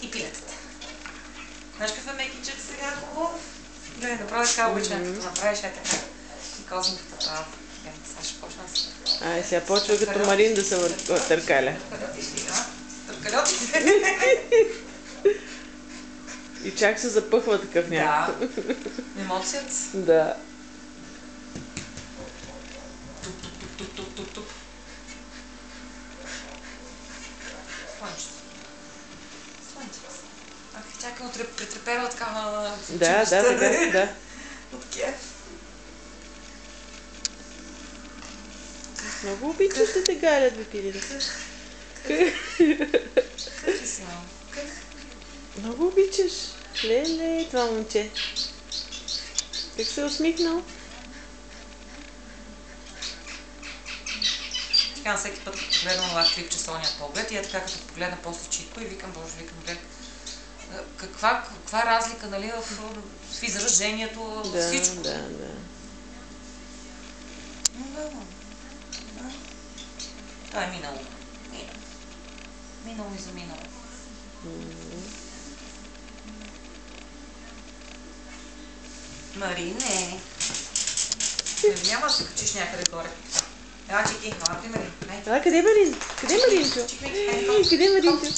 И пилетата. Знаеш какъв е мекичък сега хубаво? Да не направя така обичането, направиш е така. И козинката права. Сега ще почна с... Ай, сега почва като Марин да се търкаля. Търкалети. И чак се запъхва такъв някакъв. Да. Емоцията. Да. Туп. Слънчето. Ах, чакай, притреперва така на... Да, да. От кеф. Много обичаш да те галят, бе, пилите. Как си, мамо? Как? Много обичаш. Леле, това момче. Как се е усмихнал? Така на всеки път, като гледам това клипче Соня поглед и така като погледна после Читко и викам, глед. Каква разлика, нали, в изражението, всичко. Да. Това е минало. Минало и заминало. Марине! Няма да се качиш някъде горе. Ела, Чики, ела ти, Марин. А, къде е Марин? Къде е Маринчо? Къде е Маринчо?